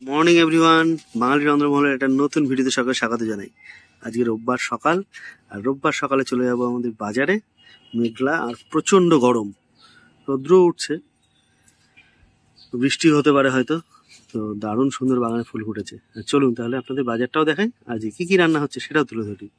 Morning everyone, বাঙালি রন্ধ্রমহলের একটা নতুন ভিডিওতে সকলে স্বাগত জানাই। আজকে রোববার সকাল, আর রোববার সকালে চলে যাবো আমাদের বাজারে। মেঘলা আর প্রচন্ড গরম, রৌদ্র উঠছে, বৃষ্টি হতে পারে হয়তো। তো দারুণ সুন্দর বাগানে ফুল ফুটেছে। চলুন তাহলে আপনাদের বাজারটাও দেখাই, আজকে কি কি রান্না হচ্ছে সেটাও তুলে ধরি।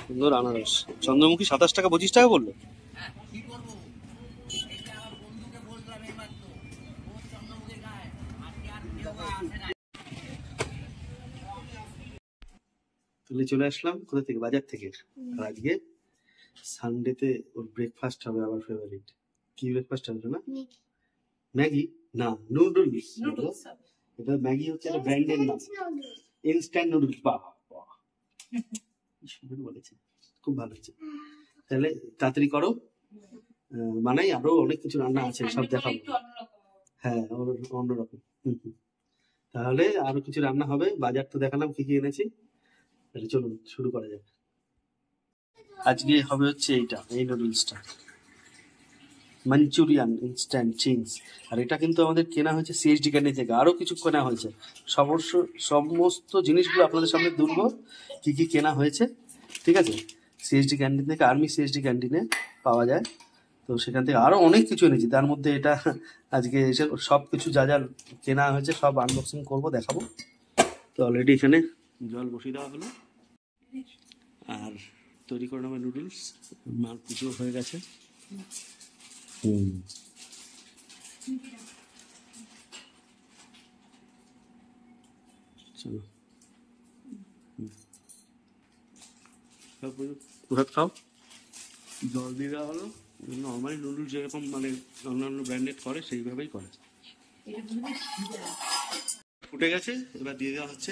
সুন্দর আনারস, চন্দ্রমুখী 27 টাকা 25 টাকা বললো। তুলে চলে আসলাম কোথা থেকে, বাজার থেকে। আর আজকে সানডেতে ওর ব্রেকফাস্ট হবে, আবার ফেভারিট। কি ব্রেকফাস্ট হবে না? ম্যাগি না, নুডলস। এটা ম্যাগি হচ্ছে একটা ব্র্যান্ডের নাম, ইনস্ট্যান্ট নুডলস। বাহ বাহ, কি সুন্দর বলেছে, খুব ভালো হচ্ছে। তাহলে তাড়াতাড়ি করো, বানাই। আরো অনেক কিছু রান্না আছে, সব দেখাবো। হ্যাঁ, অন্যরকম। তাহলে আরো কিছু রান্না হবে। বাজার তো দেখালাম কি কি এনেছি, তাহলে চলুন শুরু করা যাক। আজকে হবে হচ্ছে এইটা, এই নুডলসটা, মাঞ্চুরিয়ান ইনস্ট্যান্ট চিংস। আর এটা কিন্তু আমাদের কেনা হয়েছে সিএসডি ক্যান্টিন থেকে, আরো কিছু কেনা হয়েছে। সমস্ত জিনিসগুলো আপনাদের সামনে তুলবো, কি কি কেনা হয়েছে, ঠিক আছে। সিএসডি ক্যান্টিন থেকে, আর্মি সিএসডি ক্যান্টিনে পাওয়া যায়। তো সেখান থেকে আরো অনেক কিছু এনেছি, তার মধ্যে এটা আজকে এসে সব কিছু যা যা কেনা হয়েছে সব আনবক্সিং করবো, দেখাবো। তো অলরেডি এখানে জল বসিয়ে দেওয়া হলো, আর তৈরি করে নেবো নুডলস। মার পুজো হয়ে গেছে। চলো ভাত খাও। জল দিয়ে দেওয়া হলো, নর্মালি নুডলস যেরকম মানে অন্যান্য ব্র্যান্ডেড করে সেইভাবেই করে। ফুটে গেছে, এবার দিয়ে দেওয়া হচ্ছে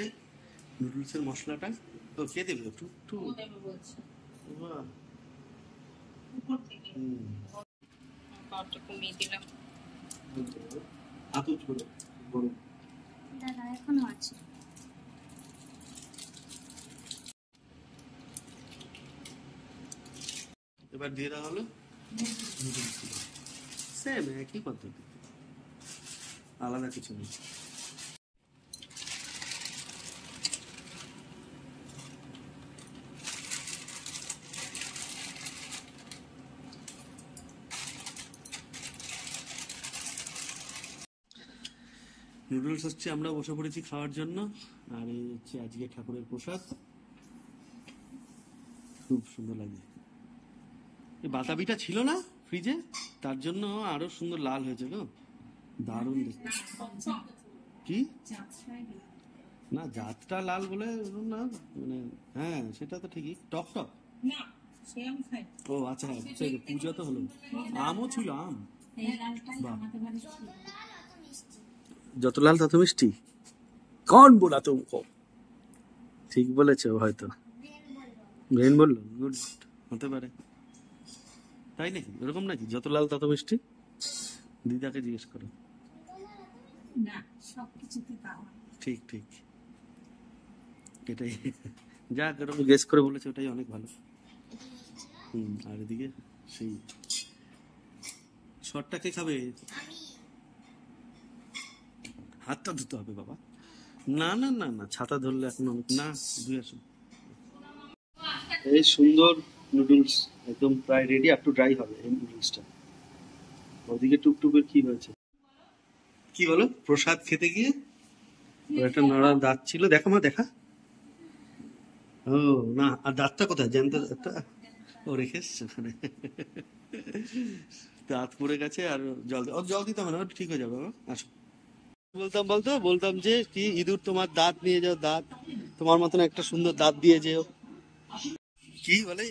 নুডলসের মশলাটা। তো কে দেবে? একটু একটু এখনো আছে। এবার দিয়ে দেওয়া হলো সেম একই পদ্ধতি, আলাদা কিছু নেই। নুডলস হচ্ছে, আমরা বসে পড়েছি খাওয়ার জন্য। আর এই হচ্ছে আজকে ঠাকুরের প্রসাদ, খুব সুন্দর লাগে। এই বাতাবিটা ছিল না ফ্রিজে, তার জন্য আরো সুন্দর লাল হয়েছে গো, দারুণ দেখতে। কি না, জাতটা লাল বলে না মানে, হ্যাঁ সেটা তো ঠিকই, টক টক। ও আচ্ছা, হ্যাঁ পূজা তো হলো, আমও ছিল, আম। যত লাল তত মিষ্টি, কন বলা তুমকো? ঠিক বলেছে, হয়তো ব্রেন বললো। গুড, হতে পারে। তাই নাকি, এরকম নাকি, যত লাল তত মিষ্টি? দিদাকে জিজ্ঞেস করো। ঠিক ঠিক, এটাই, যাক এরকম গেস করে বলেছে, ওটাই অনেক ভালো। আর এদিকে সেই শটটা কে খাবে? হাতটা ধুতে হবে বাবা। না না না না, ছাতা ধরলে এখন না, ধুয়ে আসুন। এই সুন্দর নুডলস একদম প্রায় রেডি, আপ টু ড্রাই হবে এই নুডলসটা। ওদিকে টুকটুকের কি হয়েছে, কি বলো? প্রসাদ খেতে গিয়ে ওর একটা নড়া দাঁত ছিল, দেখো মা, দেখা। ও না, আর দাঁতটা কোথায়, জ্যান্ত দাঁতটা ও রেখে এসছে ওখানে। দাঁত পড়ে গেছে, আর জল দিতে হবে না, ঠিক হয়ে যাবে। আসো, বলতাম যে কি, ইঁদুর তোমার দাঁত নিয়ে যাও, দাঁত তোমার মতন একটা সুন্দর দাঁত দিয়ে যেও। কি বলে,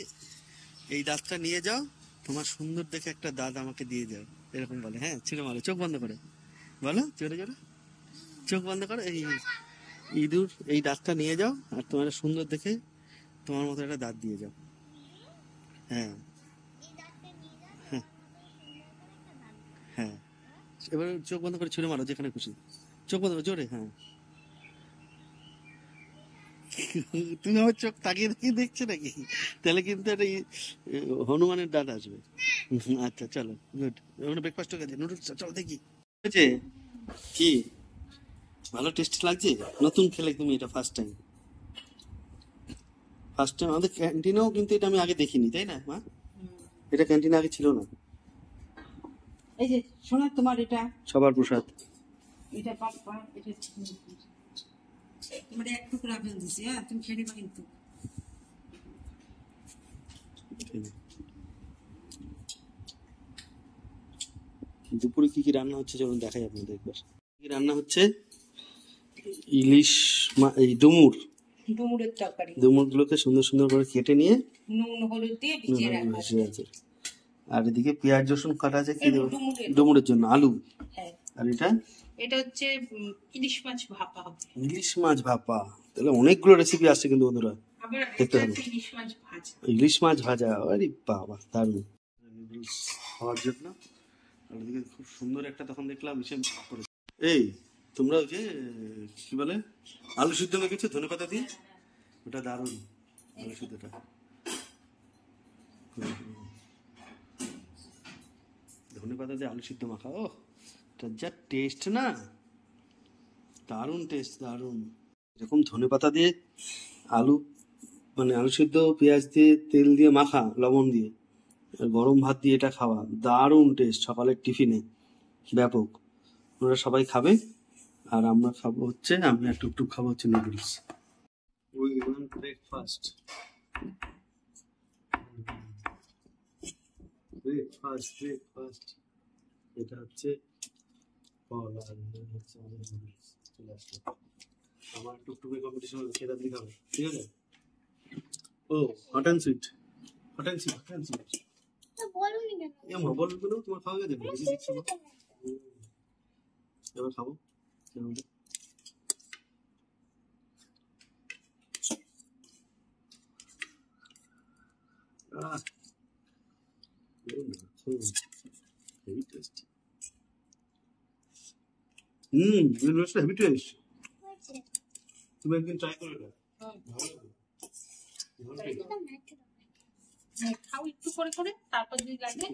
এই দাঁতটা নিয়ে যাও, তোমার সুন্দর দেখে একটা দাঁত আমাকে দিয়ে যাও, এরকম বলে। হ্যাঁ, ছিঁড়ে মারো, চোখ বন্ধ করে বলো, জোরে জোরে চোখ বন্ধ করো। এই ইঁদুর, এই দাঁতটা নিয়ে যাও, আর তোমার সুন্দর দেখে তোমার মতো একটা দাঁত দিয়ে যাও। হ্যাঁ হ্যাঁ হ্যাঁ, এবার চোখ বন্ধ করে ছুঁড়ে মারো যেখানে খুশি, চোখ বন্ধ করে জোরে। হ্যাঁ, তুমি আমার চোখ তাকিয়ে তাকিয়ে দেখছো নাকি? তাহলে কিন্তু একটা হনুমানের দাঁত আসবে। আচ্ছা চলো, গুড। ব্রেকফাস্ট হয়ে গেছে, নুডলস চলো দেখি হয়েছে কি, ভালো টেস্ট লাগছে? নতুন খেলে তুমি এটা ফার্স্ট টাইম? ফার্স্ট টাইম আমাদের ক্যান্টিনেও কিন্তু এটা আমি আগে দেখিনি, তাই না মা? এটা ক্যান্টিনে আগে ছিল না। এই যে শোনো, তোমার এটা সবার প্রসাদ। এটা পাপা, এটা তোমার এক টুকরা আপেল দিছি, হ্যাঁ তুমি খেয়ে নিবা কিন্তু। দুপুরে কি কি রান্না হচ্ছে চলুন দেখাই আপনাদের একবার। কি রান্না হচ্ছে? ইলিশ এই ডুমুরের তরকারি। ডুমুরগুলোকে সুন্দর সুন্দর করে কেটে নিয়ে নুন হলুদ দিয়ে ভিজিয়ে রাখা আছে। আর এদিকে পেঁয়াজ রসুন কাটা আছে কি দেবো? ডুমুরের জন্য আলু। হ্যাঁ। আর এটা হচ্ছে ইলিশ মাছ ভাপা হবে। ইলিশ মাছ ভাপা, তাহলে অনেকগুলো রেসিপি আসছে কিন্তু বন্ধুরা, আবার দেখতে হবে। ইলিশ মাছ ভাজা। ইলিশ মাছ ভাজা, আরে বাবা দারুণ। নুডলস খাওয়ার জন্য আর এদিকে খুব সুন্দর একটা তখন দেখলাম এসে করে। এই তোমরা ওই যে কি বলে আলু সিদ্ধ মেখেছো ধনেপাতা দিয়ে, ওটা দারুণ আলু সিদ্ধটা। ধনেপাতা দিয়ে আলু সিদ্ধ মাখা, ও এটা যা টেস্ট না, দারুণ টেস্ট, দারুণ। এরকম ধনেপাতা দিয়ে আলু মানে আলু সিদ্ধ পেঁয়াজ দিয়ে তেল দিয়ে মাখা লবণ দিয়ে গরম ভাত দিয়ে এটা খাওয়া দারুণ টেস্ট। সকালের টিফিনে ব্যাপক, ওরা সবাই খাবে। আর আমরা খাবো হচ্ছে, আমি আর টুকটুক খাবো হচ্ছে noodles. We want breakfast, breakfast. এটা হচ্ছে ফল আর হচ্ছে আমাদের নুডলস চলে আসলো। আমার টুকটুকের কম্পিটিশন হলো সেটা দিয়ে খাবে, ঠিক আছে? ও hot and sweet, hot and sweet, hot and sweet. বলুনি কেন? এমা বলুন কেন, তোমার খাওয়া গেছে? বেশি দিচ্ছি না, এবার খাবো। Heavy taste. Heavy taste. তুমি একদিন ট্রাই করে দাও, খাও একটু করে করে, তারপর যদি লাগে।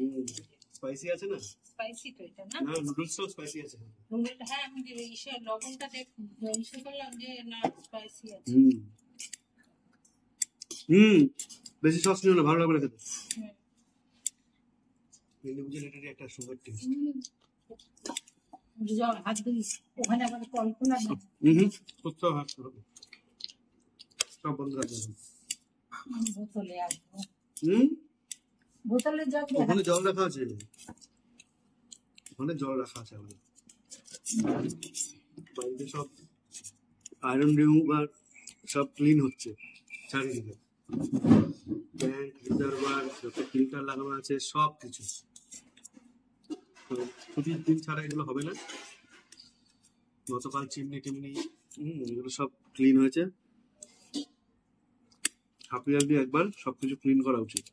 স্পাইসি আছে না? স্পাইসি তো এটা না, নুডলসটাও স্পাইসি আছে। নুডলটা হ্যাঁ, আমি লবণটা ইসে করলাম যে না স্পাইসি আছে। বেশি সস নিও না, ভালো লাগবে খেতে। একটা সুগার টেস্ট। হাত দিই ওখানে আবার কল্পনা না। সব বন্ধ রাখবে। বোতলে আসবো। বোতলে জল, ওখানে জল রাখা আছে, ওখানে জল রাখা আছে আমাদের বাড়িতে। সব আয়রন রিমুভার সব ক্লিন হচ্ছে চারিদিকে, ট্যাঙ্ক রিজার্ভার যত ফিল্টার লাগানো আছে সব কিছু। ছুটির দিন ছাড়া এগুলো হবে না। গতকাল চিমনি টিমনি এগুলো সব ক্লিন হয়েছে। হাফ ইয়ারলি একবার সবকিছু ক্লিন করা উচিত।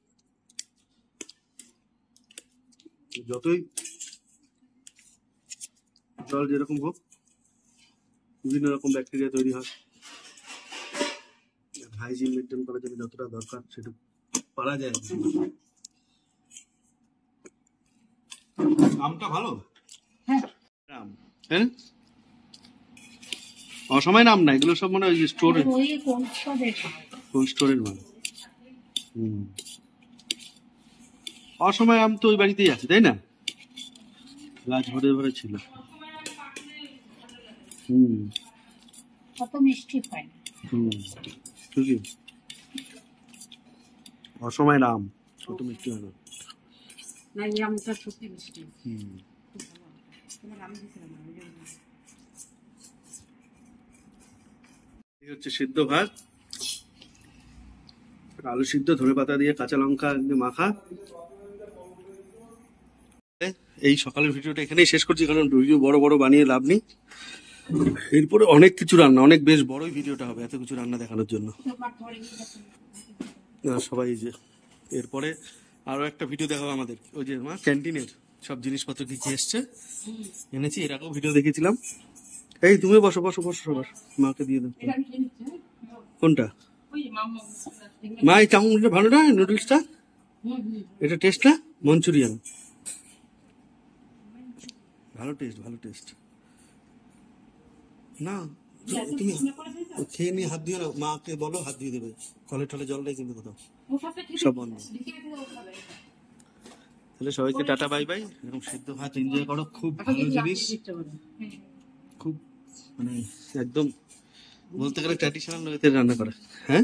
যতই জল যেরকম হোক, বিভিন্ন রকম ব্যাকটেরিয়া তৈরি হয়। হাইজিন মেনটেন করার জন্য যতটা দরকার সেটা পারা যায়। আমটা ভালো, হ্যাঁ অসময় নাম না, এগুলো সব মানে ওই স্টোরের, কোন স্টোরের মাল। অসময় আম তো ওই বাড়িতেই আছে, তাই না? গাছ ভরে ভরে ছিল। কত মিষ্টি হয়। ঠিকই, অসময় আম কত মিষ্টি হয় না। এই আমটা সত্যি মিষ্টি। হচ্ছে সিদ্ধ ভাত, আলু সিদ্ধ, ধনেপাতা দিয়ে কাঁচা লঙ্কা দিয়ে মাখা। এই সকালের ভিডিওটা এখানেই শেষ করছি, কারণ ভিডিও বড় বড় বানিয়ে লাভ নেই। এরপরে অনেক কিছু রান্না, অনেক বেশ বড়ই ভিডিওটা হবে এত কিছু রান্না দেখানোর জন্য। সবাই যে এরপরে আরো একটা ভিডিও দেখাবো আমাদের, ওই যে মা ক্যান্টিনের সব জিনিসপত্র কি কি এসছে এনেছি, এরকম ভিডিও দেখেছিলাম। এই তুমি বসো বসো বসো সবার, মাকে দিয়ে দাও। কোনটা মা? এই চাউমিনটা ভালো না, নুডলসটা এটা টেস্ট না, মঞ্চুরিয়ান ভালো টেস্ট, ভালো টেস্ট। না তুমি খেয়ে নিয়ে হাত দিও না, মাকে বলো হাত দিয়ে দেবে, কলে টলে জল নেই কিন্তু কোথাও, সব বন্ধ। তাহলে সবাইকে টাটা বাই বাই। এরকম সিদ্ধ ভাত এনজয় করো, খুব ভালো জিনিস, খুব মানে একদম বলতে গেলে ট্র্যাডিশনাল ওয়েতে রান্না করে। হ্যাঁ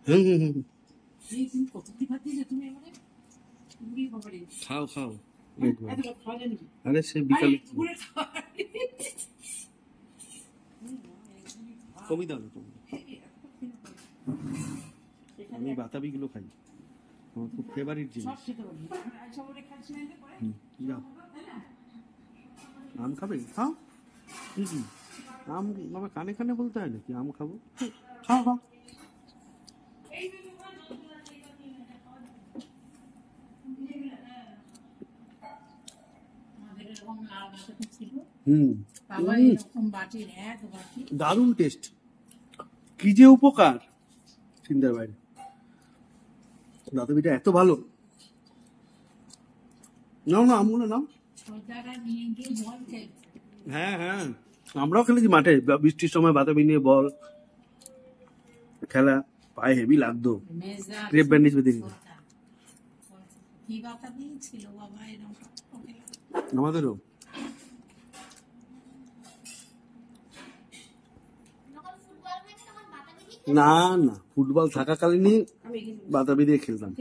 হুম হুম হুম, খাও খাও আরে সে বিকালে কমই দাও না তুমি। আমি বাতাবি গুলো খাই, আমার খুব ফেভারিট জিনিস। যাও আম খাবে, খাও। আম বাবা কানে কানে বলতে হয় নাকি আম খাবো, খাও খাও। দারুণ টেস্ট, কি যে উপকার চিন্তার বাইরে। বাতাবিটা এত ভালো, নাও না আমগুলো নাও। হ্যাঁ হ্যাঁ, আমরাও খেলেছি মাঠে বৃষ্টির সময় বাতাবি নিয়ে বল খেলা, পায়ে হেভি লাগতো, ক্রেপ ব্যান্ডেজ বেঁধে দিত। আমাদেরও না না, ফুটবল থাকাকালীনই বাতাবি দিয়ে খেলতাম।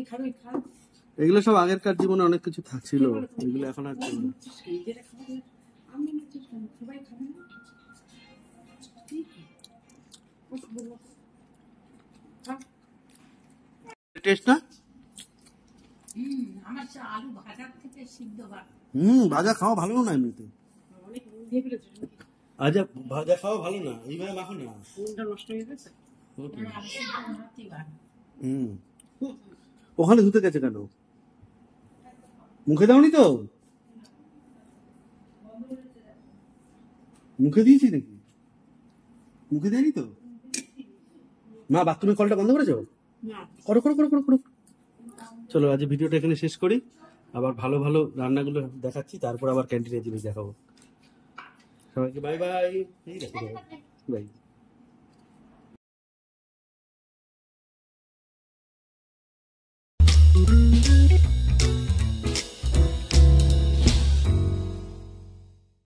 এগুলো সব আগেরকার জীবনে অনেক কিছু ছিল, এগুলো এখন আর টেস্ট না। ভাজা খাওয়া ভালো না এমনিতে, আচ্ছা ভাজা খাওয়া ভালো না, এইভাবে মাখো না, নষ্ট হয়ে গেছে। ওখানে ধুতে গেছে কেন, মুখে দাওনি তো? মুখে দিয়েছি নাকি, মুখে দেয়নি তো? মা বাথরুমের কলটা বন্ধ করেছো? করো করো করো করো করো। চলো আজ ভিডিওটা এখানে শেষ করি, আবার ভালো ভালো রান্নাগুলো দেখাচ্ছি, তারপর আবার ক্যান্টিনে জিনিস দেখাবো। সবাইকে বাই বাই, এই দেখো বাই।